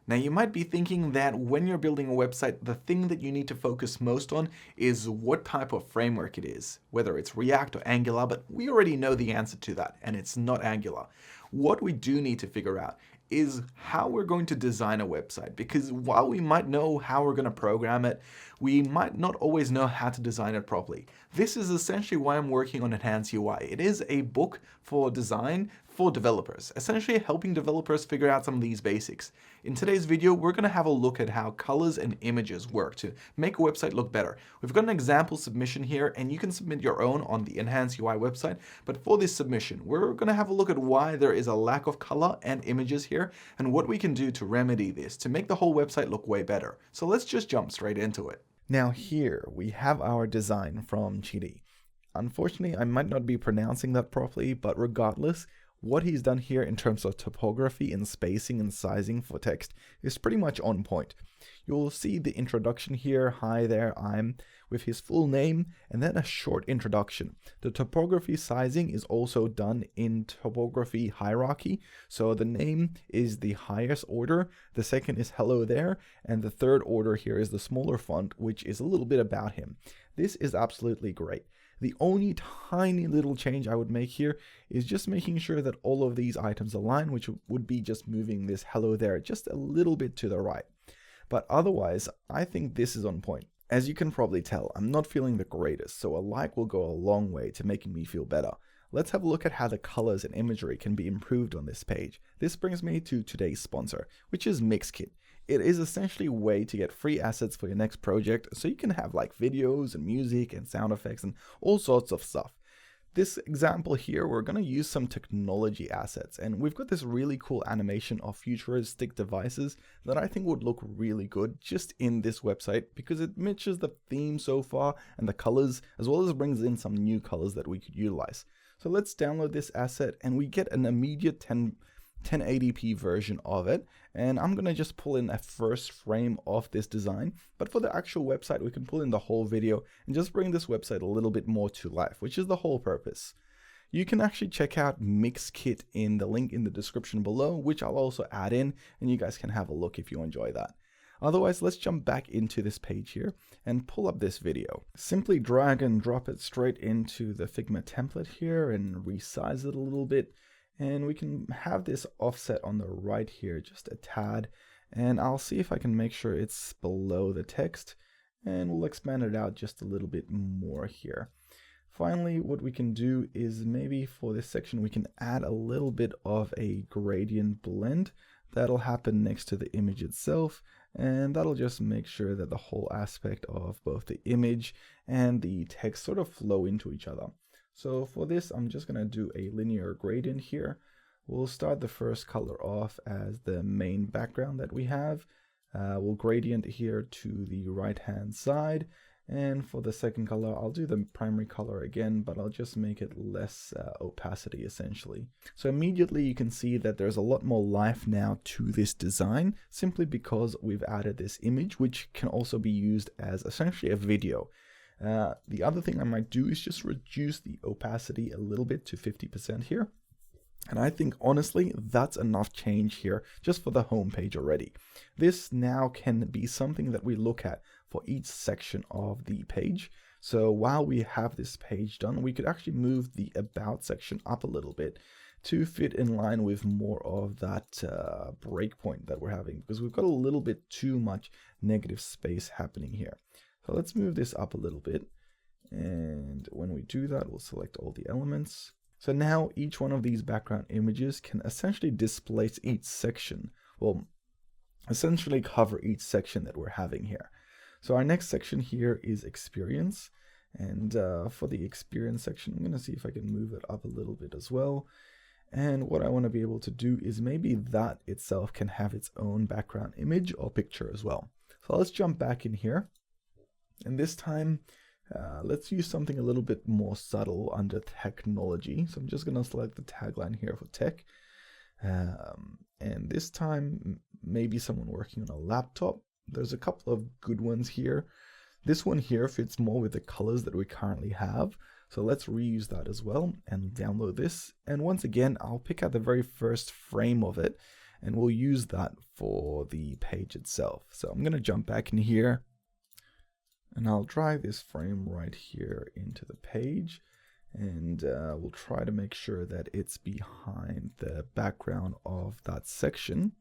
Now you might be thinking that when you're building a website, the thing that you need to focus most on is what type of framework it is, whether it's React or Angular, but we already know the answer to that, and it's not Angular. What we do need to figure out is how we're going to design a website, because while we might know how we're going to program it, we might not always know how to design it properly. This is essentially why I'm working on Enhance UI. It is a book for design for developers, essentially helping developers figure out some of these basics. In today's video, we're going to have a look at how colors and images work to make a website look better. We've got an example submission here, and you can submit your own on the Enhance UI website. But for this submission, we're going to have a look at why there is a lack of color and images here, and what we can do to remedy this to make the whole website look way better. So let's just jump straight into it. Now here we have our design from Chidi. Unfortunately, I might not be pronouncing that properly, but regardless, what he's done here in terms of typography and spacing and sizing for text is pretty much on point. You'll see the introduction here, hi there, I'm, with his full name, and then a short introduction. The typography sizing is also done in typography hierarchy, so the name is the highest order, the second is hello there, and the third order here is the smaller font, which is a little bit about him. This is absolutely great. The only tiny little change I would make here is just making sure that all of these items align, which would be just moving this hello there just a little bit to the right. But otherwise, I think this is on point. As you can probably tell, I'm not feeling the greatest, so a like will go a long way to making me feel better. Let's have a look at how the colors and imagery can be improved on this page. This brings me to today's sponsor, which is Mixkit. It is essentially a way to get free assets for your next project, so you can have like videos and music and sound effects and all sorts of stuff. This example here, we're going to use some technology assets, and we've got this really cool animation of futuristic devices that I think would look really good just in this website because it matches the theme so far and the colors, as well as brings in some new colors that we could utilize. So let's download this asset and we get an immediate 1080p version of it, and I'm gonna just pull in a first frame of this design, but for the actual website we can pull in the whole video and just bring this website a little bit more to life, which is the whole purpose. You can actually check out Mixkit in the link in the description below, which I'll also add in, and you guys can have a look if you enjoy that. Otherwise, let's jump back into this page here and pull up this video. Simply drag and drop it straight into the Figma template here and resize it a little bit. And we can have this offset on the right here, just a tad. And I'll see if I can make sure it's below the text. And we'll expand it out just a little bit more here. Finally, what we can do is maybe for this section, we can add a little bit of a gradient blend. That'll happen next to the image itself. And that'll just make sure that the whole aspect of both the image and the text sort of flow into each other. So for this, I'm just going to do a linear gradient here. We'll start the first color off as the main background that we have. We'll gradient here to the right-hand side. And for the second color, I'll do the primary color again, but I'll just make it less opacity essentially. So immediately you can see that there's a lot more life now to this design, simply because we've added this image, which can also be used as essentially a video. The other thing I might do is just reduce the opacity a little bit to 50% here. And I think honestly, that's enough change here just for the home page already. This now can be something that we look at for each section of the page. So while we have this page done, we could actually move the about section up a little bit to fit in line with more of that breakpoint that we're having, because we've got a little bit too much negative space happening here. So let's move this up a little bit. And when we do that, we'll select all the elements. So now each one of these background images can essentially displace each section. Well, essentially cover each section that we're having here. So our next section here is experience. And for the experience section, I'm going to see if I can move it up a little bit as well. And what I want to be able to do is maybe that itself can have its own background image or picture as well. So let's jump back in here. And this time, let's use something a little bit more subtle under technology. So I'm just going to select the tagline here for tech. And this time, maybe someone working on a laptop. There's a couple of good ones here. This one here fits more with the colors that we currently have. So let's reuse that as well and download this. And once again, I'll pick out the very first frame of it. and we'll use that for the page itself. So I'm going to jump back in here, and I'll drag this frame right here into the page, and we'll try to make sure that it's behind the background of that section.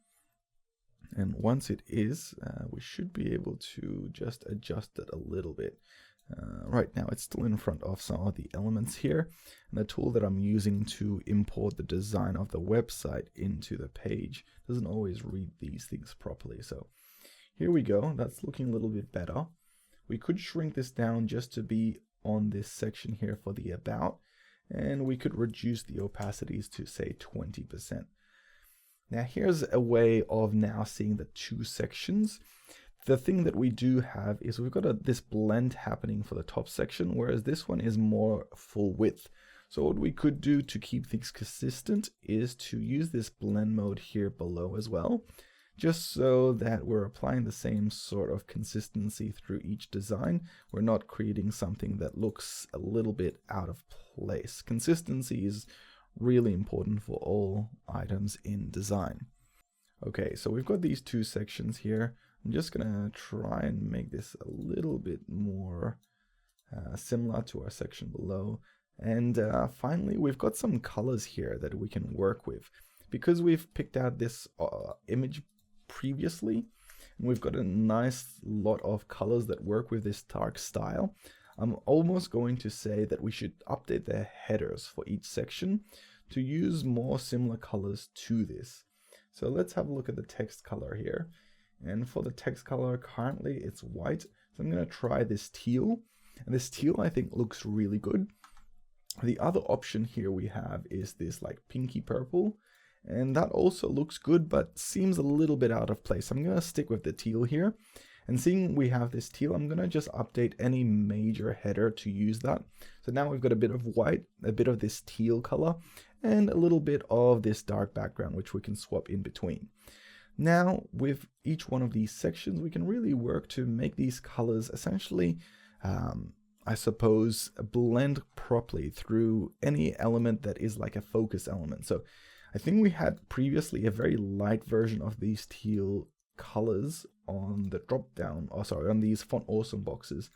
And once it is, we should be able to just adjust it a little bit. Right now it's still in front of some of the elements here, and the tool that I'm using to import the design of the website into the page doesn't always read these things properly. So here we go, that's looking a little bit better. We could shrink this down just to be on this section here for the about, and we could reduce the opacities to say 20%. Now here's a way of now seeing the two sections. The thing that we do have is we've got this blend happening for the top section, whereas this one is more full width. So what we could do to keep things consistent is to use this blend mode here below as well, just so that we're applying the same sort of consistency through each design. We're not creating something that looks a little bit out of place. Consistency is really important for all items in design. Okay, so we've got these two sections here. I'm just gonna try and make this a little bit more similar to our section below. And finally, we've got some colors here that we can work with. Because we've picked out this image previously, and we've got a nice lot of colors that work with this dark style, I'm almost going to say that we should update the headers for each section to use more similar colors to this. So let's have a look at the text color here. And for the text color, currently it's white. So I'm going to try this teal. And this teal I think looks really good. The other option here we have is this like pinky purple. And that also looks good, but seems a little bit out of place. I'm going to stick with the teal here. And seeing we have this teal, I'm going to just update any major header to use that. So now we've got a bit of white, a bit of this teal color, and a little bit of this dark background, which we can swap in between. Now, with each one of these sections, we can really work to make these colors essentially, I suppose, blend properly through any element that is like a focus element. So I think we had previously a very light version of these teal colors on the drop down, on these Font Awesome boxes,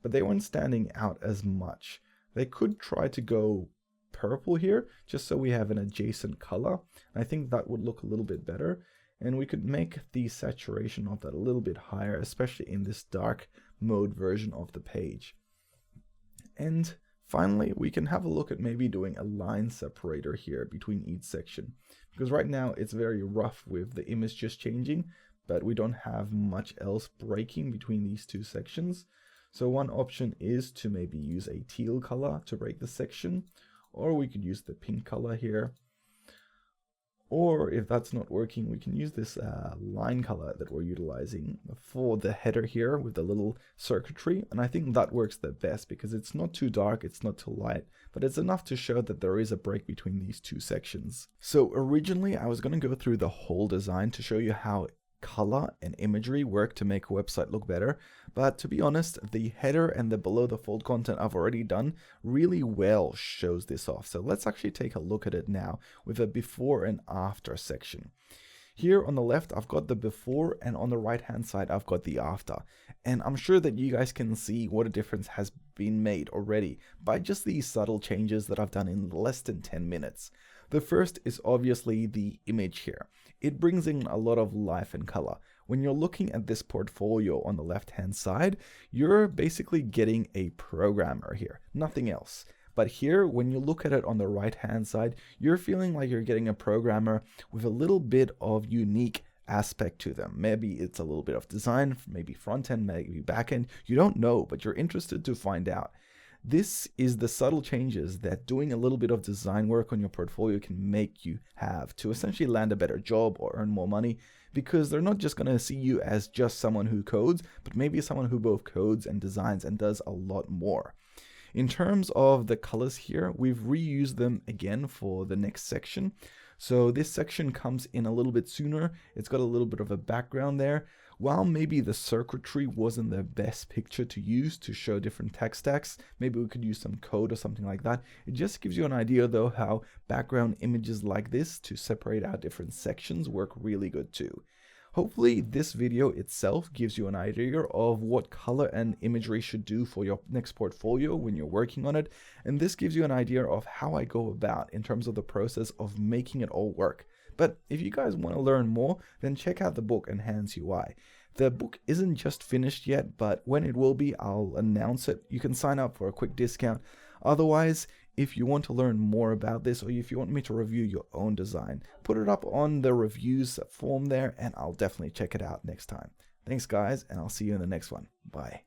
but they weren't standing out as much. They could try to go purple here, just so we have an adjacent color. I think that would look a little bit better, and we could make the saturation of that a little bit higher, especially in this dark mode version of the page. And finally, we can have a look at maybe doing a line separator here between each section, because right now it's very rough with the image just changing, but we don't have much else breaking between these two sections. So one option is to maybe use a teal color to break the section, or we could use the pink color here. Or if that's not working, we can use this line color that we're utilizing for the header here with the little circuitry. And I think that works the best because it's not too dark, it's not too light, but it's enough to show that there is a break between these two sections. So originally I was going to go through the whole design to show you how color and imagery work to make a website look better, but to be honest, the header and the below the fold content I've already done really well shows this off. So let's actually take a look at it now with a before and after section. Here on the left I've got the before, and on the right hand side I've got the after, and I'm sure that you guys can see what a difference has been made already by just these subtle changes that I've done in less than 10 minutes. The first is obviously the image here. It brings in a lot of life and color. When you're looking at this portfolio on the left hand side, you're basically getting a programmer here, nothing else. But here, when you look at it on the right hand side, you're feeling like you're getting a programmer with a little bit of unique aspect to them. Maybe it's a little bit of design, maybe front end, maybe back end. You don't know, but you're interested to find out. This is the subtle changes that doing a little bit of design work on your portfolio can make you have to essentially land a better job or earn more money, because they're not just going to see you as just someone who codes, but maybe someone who both codes and designs and does a lot more. In terms of the colors here, we've reused them again for the next section. So this section comes in a little bit sooner. It's got a little bit of a background there. While maybe the circuitry wasn't the best picture to use to show different tech stacks, maybe we could use some code or something like that. It just gives you an idea though how background images like this to separate out different sections work really good too. Hopefully this video itself gives you an idea of what color and imagery should do for your next portfolio when you're working on it, and this gives you an idea of how I go about in terms of the process of making it all work. But if you guys want to learn more, then check out the book Enhance UI. The book isn't just finished yet, but when it will be, I'll announce it. You can sign up for a quick discount. Otherwise, if you want to learn more about this, or if you want me to review your own design, put it up on the reviews form there, and I'll definitely check it out next time. Thanks guys, and I'll see you in the next one. Bye.